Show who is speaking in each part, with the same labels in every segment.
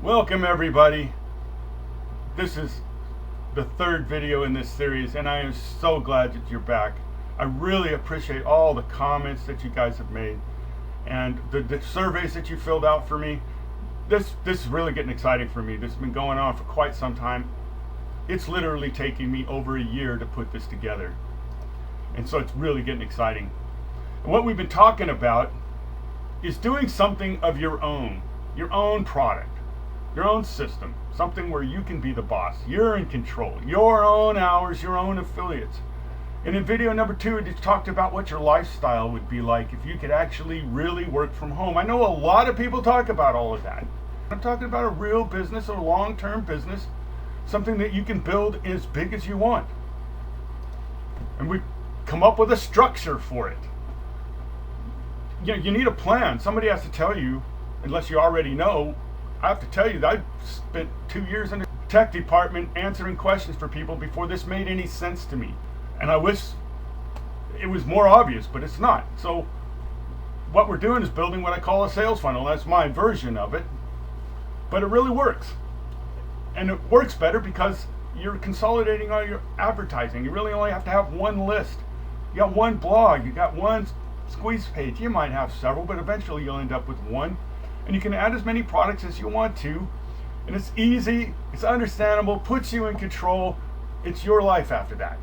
Speaker 1: Welcome everybody. This is the third video in this series and I am so glad that you're back. I really appreciate all the comments that you guys have made and the surveys that you filled out for me. This is really getting exciting for me. This has been going on for quite some time. It's literally taking me over a year to put this together. And so it's really getting exciting. And what we've been talking about is doing something of your own product, your own system, something where you can be the boss. You're in control, your own hours, your own affiliates. And in video number 2, it talked about what your lifestyle would be like if you could actually really work from home. I know a lot of people talk about all of that. I'm talking about a real business, a long-term business, something that you can build as big as you want. And we come up with a structure for it. You need a plan. Somebody has to tell you, unless you already know. I have to tell you that I spent 2 years in the tech department answering questions for people before this made any sense to me. And I wish it was more obvious, but it's not. So what we're doing is building what I call a sales funnel. That's my version of it. But it really works. And it works better because you're consolidating all your advertising. You really only have to have one list. You got one blog, you got one squeeze page. You might have several, but eventually you'll end up with one. And you can add as many products as you want to. And it's easy, it's understandable, puts you in control. It's your life after that.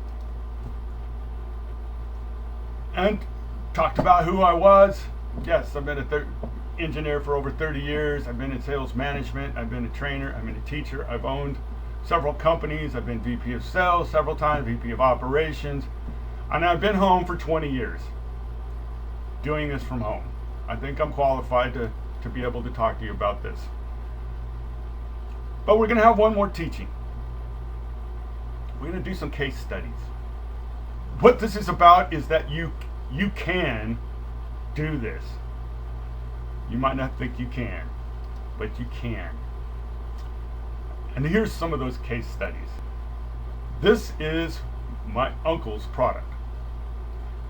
Speaker 1: And talked about who I was. Yes, I've been an engineer for over 30 years. I've been in sales management. I've been a trainer. I've been a teacher. I've owned several companies. I've been VP of sales several times, VP of operations. And I've been home for 20 years doing this from home. I think I'm qualified to be able to talk to you about this. But we're going to have one more teaching. We're going to do some case studies. What this is about is that you can do this. You might not think you can, but you can. And here's some of those case studies. This is my uncle's product.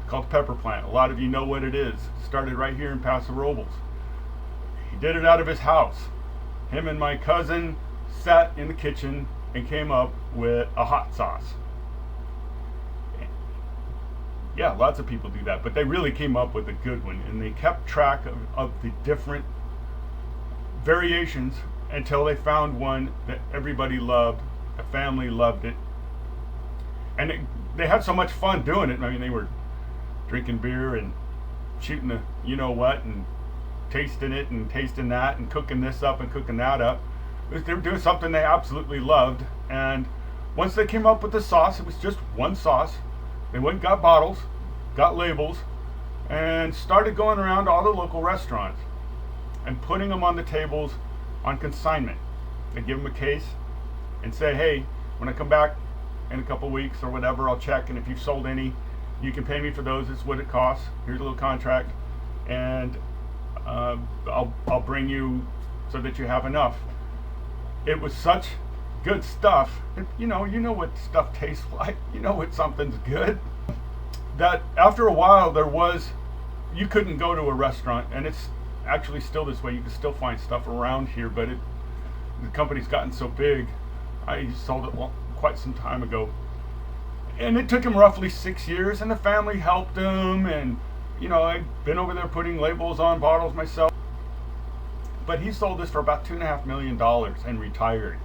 Speaker 1: It's called Pepper Plant. A lot of you know what it is. It started right here in Paso Robles. He did it out of his house. Him and my cousin sat in the kitchen and came up with a hot sauce. Yeah, lots of people do that, but they really came up with a good one, and they kept track of the different variations until they found one that everybody loved. The family loved it, and they had so much fun doing it. I mean, they were drinking beer and shooting the you-know-what and tasting it and tasting that and cooking this up and cooking that up. They were doing something they absolutely loved, and once they came up with the sauce, it was just one sauce. They went and got bottles, got labels, and started going around to all the local restaurants and putting them on the tables on consignment. They give them a case and say, hey, when I come back in a couple weeks or whatever, I'll check, and if you've sold any, you can pay me for those. It's what it costs. Here's a little contract, and I'll bring you so that you have enough. It was such good stuff. You know what stuff tastes like. You know what something's good. That after a while you couldn't go to a restaurant, and it's actually still this way. You can still find stuff around here, but the company's gotten so big. I sold it quite some time ago, and it took him roughly 6 years, and the family helped him, and I've been over there putting labels on bottles myself. But he sold this for about $2.5 million and retired.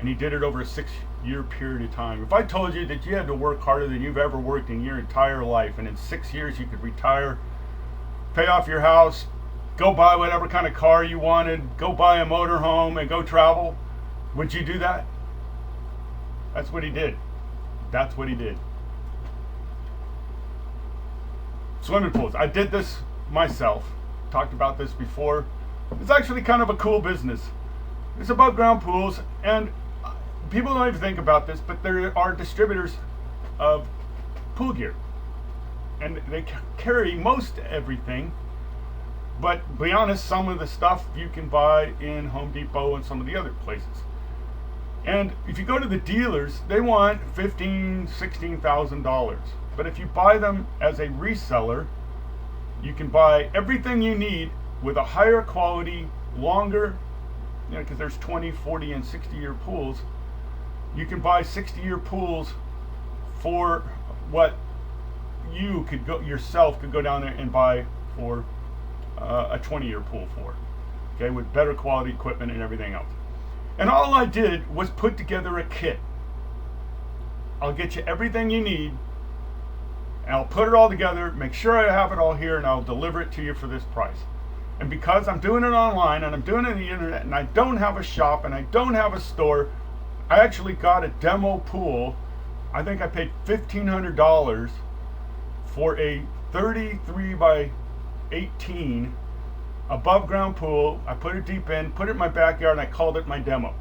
Speaker 1: And he did it over a 6-year period of time. If I told you that you had to work harder than you've ever worked in your entire life, and in 6 years you could retire, pay off your house, go buy whatever kind of car you wanted, go buy a motorhome, and go travel, would you do that? That's what he did. That's what he did. Swimming pools. I did this myself. Talked about this before. It's actually kind of a cool business. It's above ground pools, and people don't even think about this, but there are distributors of pool gear, and they carry most everything. But to be honest, some of the stuff you can buy in Home Depot and some of the other places. And if you go to the dealers, they want $15,000, $16,000. But if you buy them as a reseller, you can buy everything you need with a higher quality, longer because there's 20, 40, and 60-year pools. You can buy 60-year pools for what you could go down there and buy for a 20-year pool for, okay, with better quality equipment and everything else. And all I did was put together a kit. I'll get you everything you need, and I'll put it all together, make sure I have it all here, and I'll deliver it to you for this price. And because I'm doing it online and I'm doing it on the internet and I don't have a shop and I don't have a store, I actually got a demo pool. I think I paid $1,500 for a 33 by 18 above ground pool. I put it deep in, put it in my backyard, and I called it my demo.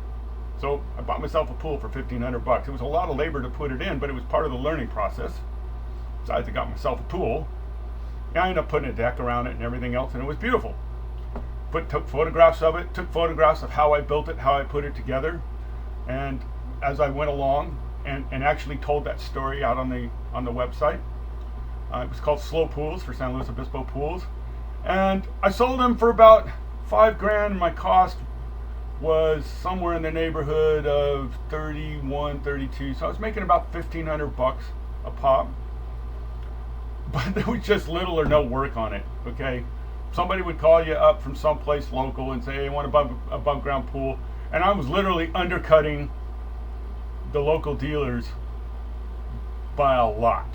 Speaker 1: So I bought myself a pool for $1,500. It was a lot of labor to put it in, but it was part of the learning process. Besides, I got myself a pool. And I ended up putting a deck around it and everything else, and it was beautiful. Took photographs of it, took photographs of how I built it, how I put it together, and as I went along, and actually told that story out on the website. It was called Slow Pools for San Luis Obispo Pools, and I sold them for about $5,000. And my cost was somewhere in the neighborhood of 31, 32. So I was making about $1,500 a pop, but there was just little or no work on it. Okay. Somebody would call you up from someplace local and say, hey, I want above ground pool. And I was literally undercutting the local dealers by a lot.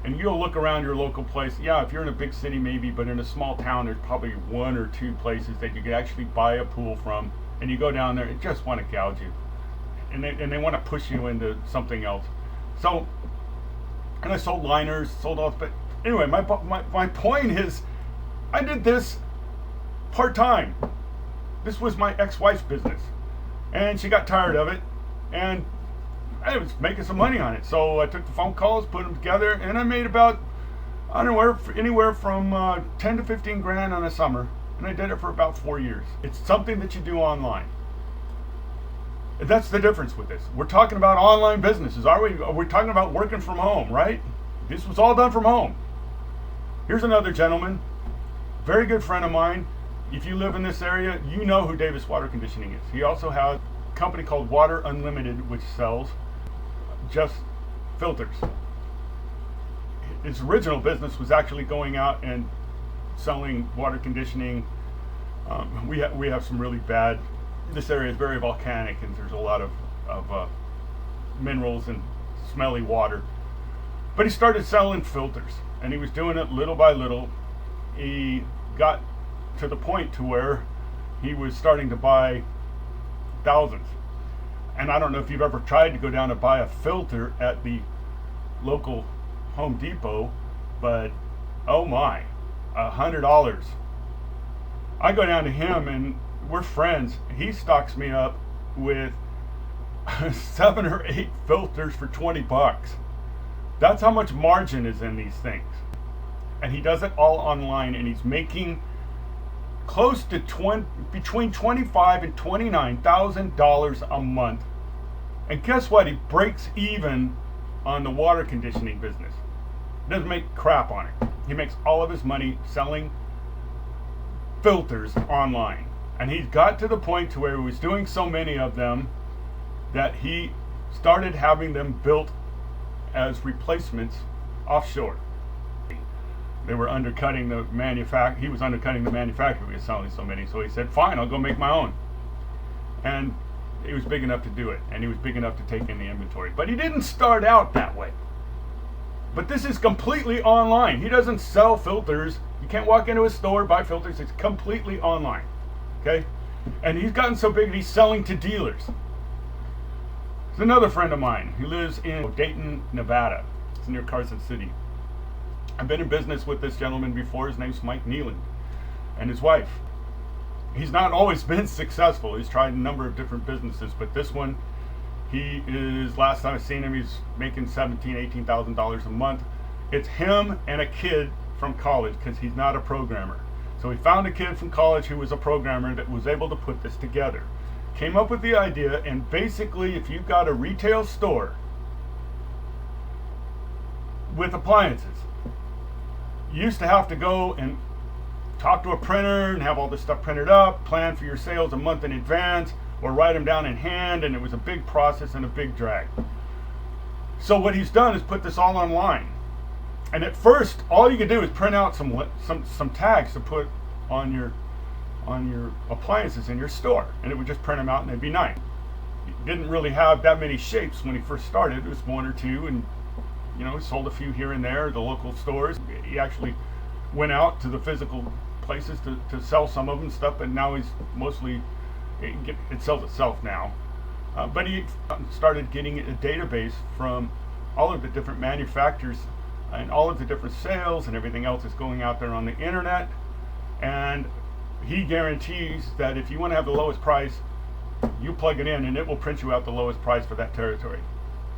Speaker 1: And you'll look around your local place. Yeah, if you're in a big city, maybe, but in a small town, there's probably one or two places that you could actually buy a pool from. And you go down there and just want to gouge you. And they want to push you into something else. So, and I sold liners, sold all, but anyway, my point is, I did this part-time. This was my ex-wife's business, and she got tired of it, and I was making some money on it. So I took the phone calls, put them together, and I made about, I don't know, anywhere from 10 to 15 grand on a summer, and I did it for about 4 years. It's something that you do online. That's the difference with this. We're talking about online businesses, are we? We're talking about working from home, right? This was all done from home. Here's another gentleman, very good friend of mine. If you live in this area, you know who Davis Water Conditioning is. He also has a company called Water Unlimited, which sells just filters. His original business was actually going out and selling water conditioning. We have some really bad, this area is very volcanic, and there's a lot of minerals and smelly water. But he started selling filters, and he was doing it little by little. He got to the point to where he was starting to buy thousands. And I don't know if you've ever tried to go down and buy a filter at the local Home Depot, but oh my, $100. I go down to him and we're friends. He stocks me up with 7 or 8 filters for $20. That's how much margin is in these things. And he does it all online, and he's making close to between $25,000 and $29,000 a month. And guess what? He breaks even on the water conditioning business. Doesn't make crap on it. He makes all of his money selling filters online. And he's got to the point to where he was doing so many of them that he started having them built as replacements offshore. They were undercutting the manufacturer. He was undercutting the manufacturer. He was selling so many. So he said, fine, I'll go make my own. And he was big enough to do it. And he was big enough to take in the inventory. But he didn't start out that way. But this is completely online. He doesn't sell filters. You can't walk into a store, buy filters. It's completely online. Okay? And he's gotten so big that he's selling to dealers. There's another friend of mine. He lives in Dayton, Nevada. It's near Carson City. I've been in business with this gentleman before. His name's Mike Neelan, and his wife. He's not always been successful. He's tried a number of different businesses, but this one, he is, last time I seen him, he's making $17,000, $18,000 a month. It's him and a kid from college, because he's not a programmer. So he found a kid from college who was a programmer that was able to put this together. Came up with the idea, and basically, if you've got a retail store with appliances, you used to have to go and talk to a printer and have all this stuff printed up, plan for your sales a month in advance, or write them down in hand, and it was a big process and a big drag. So what he's done is put this all online. And at first, all you could do is print out some tags to put on your appliances in your store, and it would just print them out and they'd be nice. He didn't really have that many shapes when he first started. It was one or two, and he sold a few here and there at the local stores. He actually went out to the physical places to sell some of them and stuff, but now he's mostly, it sells itself now. But he started getting a database from all of the different manufacturers and all of the different sales and everything else is going out there on the internet. And he guarantees that if you want to have the lowest price, you plug it in and it will print you out the lowest price for that territory,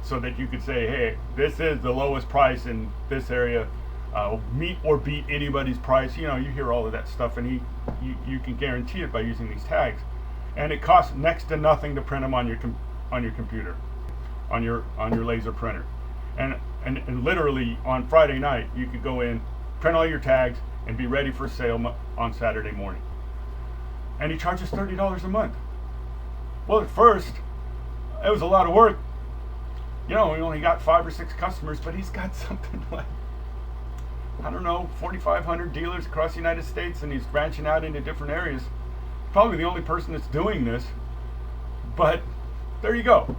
Speaker 1: so that you could say, hey, this is the lowest price in this area, meet or beat anybody's price. You hear all of that stuff, and you can guarantee it by using these tags. And it costs next to nothing to print them on your computer, on your laser printer. And literally on Friday night, you could go in, print all your tags, and be ready for sale on Saturday morning. And he charges $30 a month. Well, at first, it was a lot of work. We only got 5 or 6 customers, but he's got something like, 4,500 dealers across the United States, and he's branching out into different areas. Probably the only person that's doing this, but there you go.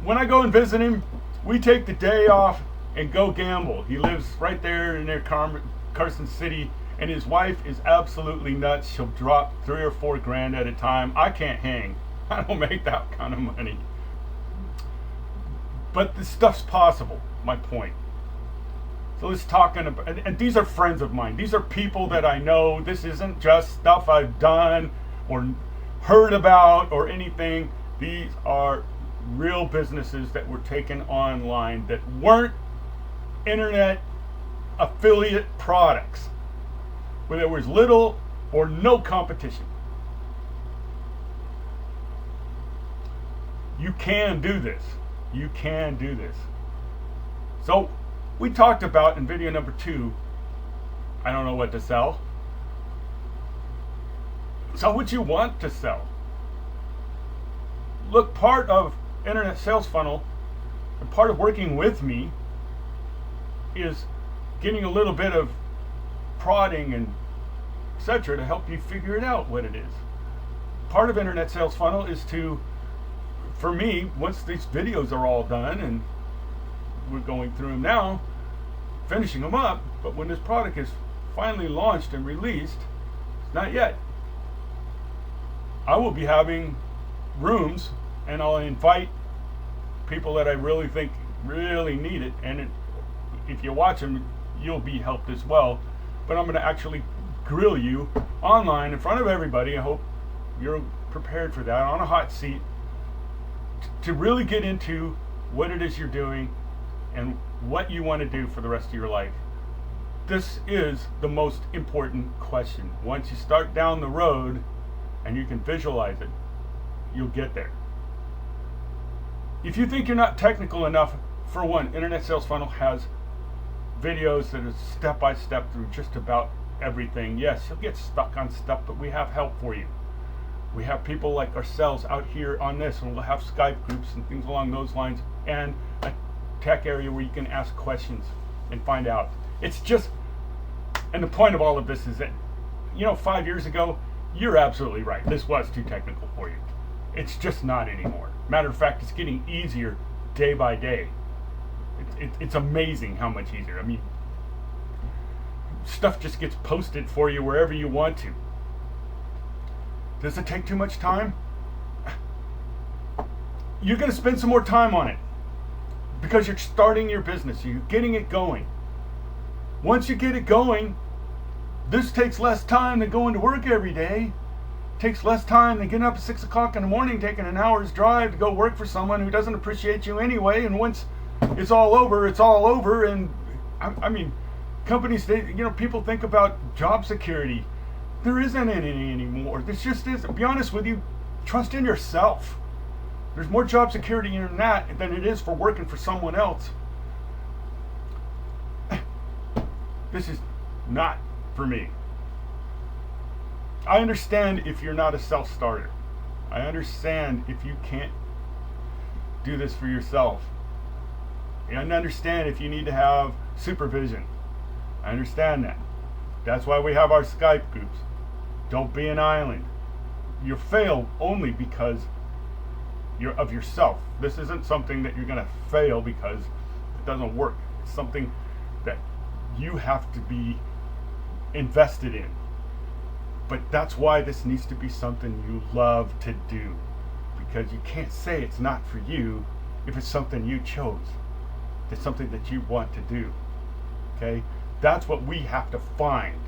Speaker 1: When I go and visit him, we take the day off and go gamble. He lives right there near Carson City, and his wife is absolutely nuts. She'll drop 3 or 4 grand at a time. I can't hang. I don't make that kind of money. But this stuff's possible, my point. So let's talk, and these are friends of mine. These are people that I know. This isn't just stuff I've done or heard about or anything. These are real businesses that were taken online that weren't internet affiliate products, where there was little or no competition. You can do this. You can do this. So we talked about in video number 2, I don't know what to sell. Sell what you want to sell. Look, part of internet sales funnel and part of working with me is getting a little bit of prodding and etc. to help you figure it out what it is. Part of internet sales funnel is to, for me, once these videos are all done, and we're going through them now, finishing them up, but when this product is finally launched and released, not yet, I will be having rooms, and I'll invite people that I really think really need it, and if you watch them, you'll be helped as well. But I'm going to actually grill you online in front of everybody. I hope you're prepared for that, on a hot seat, to really get into what it is you're doing and what you want to do for the rest of your life. This is the most important question. Once you start down the road and you can visualize it, you'll get there. If you think you're not technical enough, for one, Internet Sales Funnel has videos that are step-by-step through just about everything. Yes, you'll get stuck on stuff, but we have help for you. We have people like ourselves out here on this, and we'll have Skype groups and things along those lines, and a tech area where you can ask questions and find out. It's just, and the point of all of this is that, 5 years ago, you're absolutely right. This was too technical for you. It's just not anymore. Matter of fact, it's getting easier day by day. It's amazing how much easier. I mean, stuff just gets posted for you wherever you want to. Does it take too much time? You're going to spend some more time on it because you're starting your business. You're getting it going. Once you get it going, this takes less time than going to work every day. It takes less time than getting up at 6 o'clock in the morning, taking an hour's drive to go work for someone who doesn't appreciate you anyway. And once it's all over, it's all over. And I mean, companies, people think about job security. There isn't any anymore. This just is. To be honest with you, trust in yourself. There's more job security in that than it is for working for someone else. This is not for me. I understand if you're not a self-starter. I understand if you can't do this for yourself. I understand if you need to have supervision. I understand that. That's why we have our Skype groups. Don't be an island. You fail only because you're of yourself. This isn't something that you're going to fail because it doesn't work. It's something that you have to be invested in. But that's why this needs to be something you love to do, because you can't say it's not for you if it's something you chose. It's something that you want to do. Okay? That's what we have to find.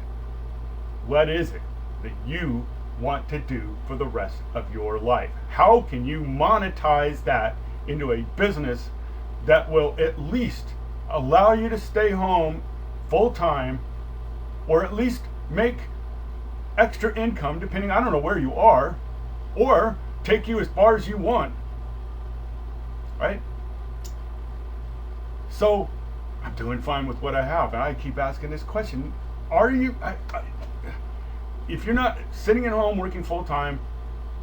Speaker 1: What is it that you want to do for the rest of your life? How can you monetize that into a business that will at least allow you to stay home full time, or at least make extra income, depending, I don't know where you are, or take you as far as you want, right? So I'm doing fine with what I have, and I keep asking this question: are you? If you're not sitting at home working full time,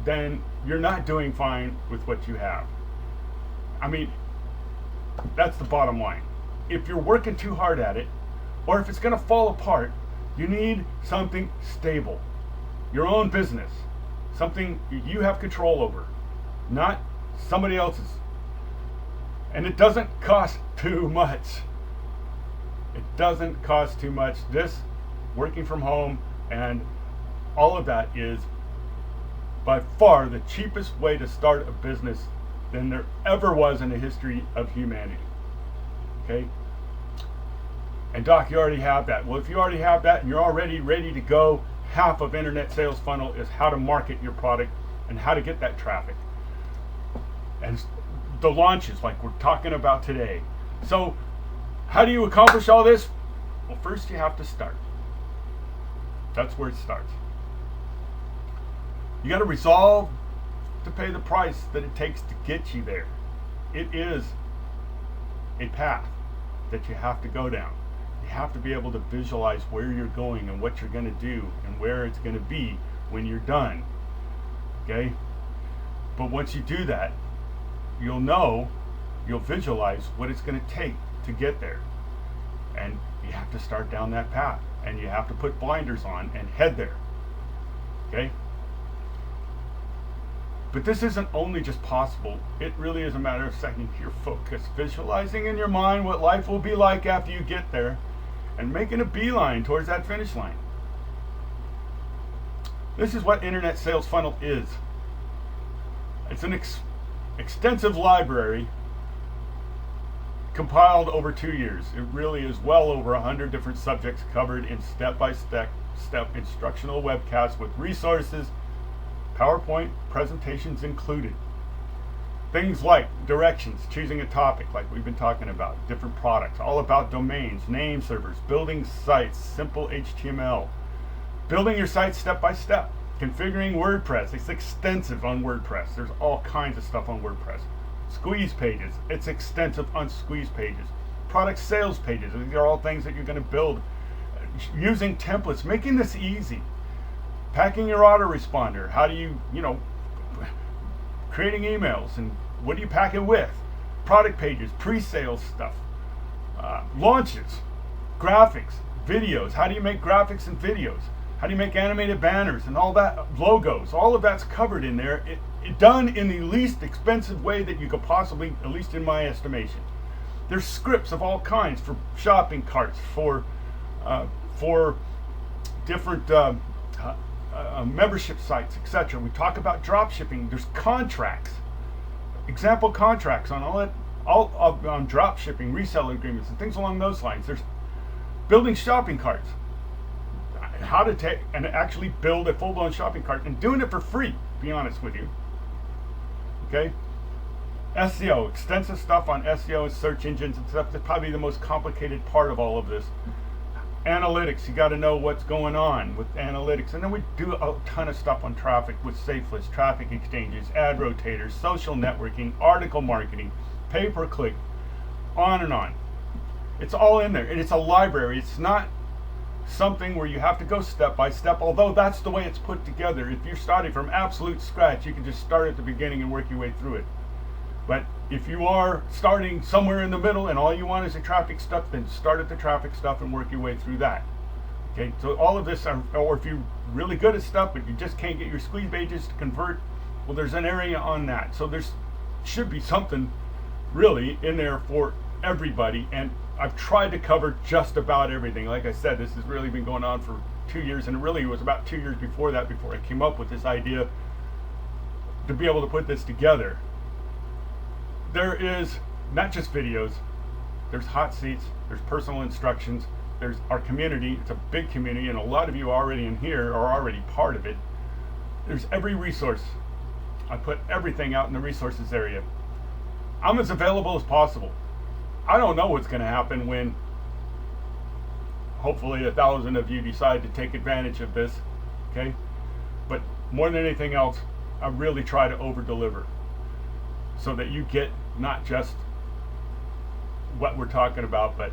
Speaker 1: then you're not doing fine with what you have. I mean, that's the bottom line. If you're working too hard at it, or if it's going to fall apart, you need something stable. Your own business. Something you have control over, not somebody else's. And it doesn't cost too much. It doesn't cost too much. This, working from home, and all of that is by far the cheapest way to start a business than there ever was in the history of humanity. Okay? And Doc, you already have that. Well, if you already have that and you're already ready to go, half of Internet Sales Funnel is how to market your product and how to get that traffic. And the launches like we're talking about today. So how do you accomplish all this? Well, first you have to start. That's where it starts. You got to resolve to pay the price that it takes to get you there. It is a path that you have to go down. You have to be able to visualize where you're going and what you're going to do and where it's going to be when you're done. Okay? But once you do that, you'll visualize what it's going to take to get there. And you have to start down that path. And you have to put blinders on and head there. Okay? But this isn't only just possible. It really is a matter of setting your focus, visualizing in your mind what life will be like after you get there, and making a beeline towards that finish line. This is what Internet Sales Funnel is. It's an extensive library compiled over 2 years. It really is well over 100 different subjects covered in step-by-step instructional webcasts with resources, PowerPoint presentations included. Things like directions, choosing a topic like we've been talking about, different products, all about domains, name servers, building sites, simple HTML, building your site step by step, configuring WordPress. It's extensive on WordPress. There's all kinds of stuff on WordPress. Squeeze pages. It's extensive on squeeze pages. Product sales pages. These are all things that you're going to build using templates, making this easy. Packing your autoresponder. How do you, creating emails, and what do you pack it with? Product pages, pre-sales stuff, launches, graphics, videos. How do you make graphics and videos? How do you make animated banners and all that, logos? All of that's covered in there. It done in the least expensive way that you could possibly, at least in my estimation. There's scripts of all kinds for shopping carts, for different membership sites, etc. We talk about drop shipping. There's contracts, example contracts on on drop shipping, reseller agreements, and things along those lines. There's building shopping carts, how to take and actually build a full-blown shopping cart, and doing it for free, to be honest with you. Okay? SEO, extensive stuff on SEO and search engines and stuff. That's probably the most complicated part of all of this. Analytics, you got to know what's going on with analytics. And then we do a ton of stuff on traffic with safe lists, traffic exchanges, ad rotators, social networking, article marketing, pay-per-click, on and on. It's all in there, and it's a library. It's not something where you have to go step by step, although that's the way it's put together. If you're starting from absolute scratch, you can just start at the beginning and work your way through it. But if you are starting somewhere in the middle and all you want is the traffic stuff, then start at the traffic stuff and work your way through that. Okay, so all of this, or if you're really good at stuff but you just can't get your squeeze pages to convert, well, there's an area on that. So there's should be something really in there for everybody, and I've tried to cover just about everything. Like I said, this has really been going on for 2 years, and it really was about 2 years before that before I came up with this idea to be able to put this together. There is not just videos, there's hot seats, there's personal instructions, there's our community. It's a big community, and a lot of you already in here are already part of it. There's every resource. I put everything out in the resources area. I'm as available as possible. I don't know what's going to happen when hopefully 1,000 of you decide to take advantage of this, okay? But more than anything else, I really try to over deliver so that you get not just what we're talking about, but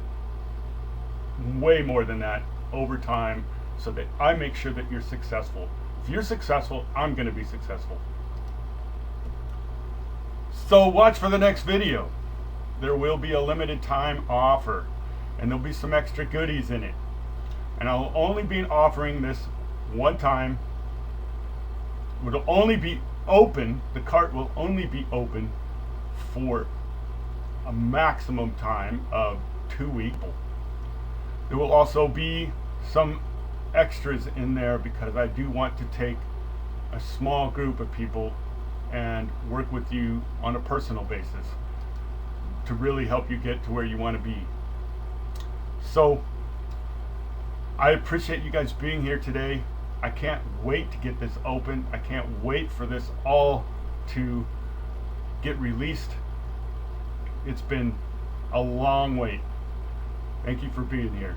Speaker 1: way more than that over time, so that I make sure that you're successful. If you're successful, I'm going to be successful. So watch for the next video. There will be a limited time offer, and there'll be some extra goodies in it. And I'll only be offering this one time. It'll only be open, the cart will only be open for a maximum time of 2 weeks. There will also be some extras in there because I do want to take a small group of people and work with you on a personal basis to really help you get to where you want to be. So I appreciate you guys being here today. I can't wait to get this open. I can't wait for this all to get released. It's been a long wait. Thank you for being here.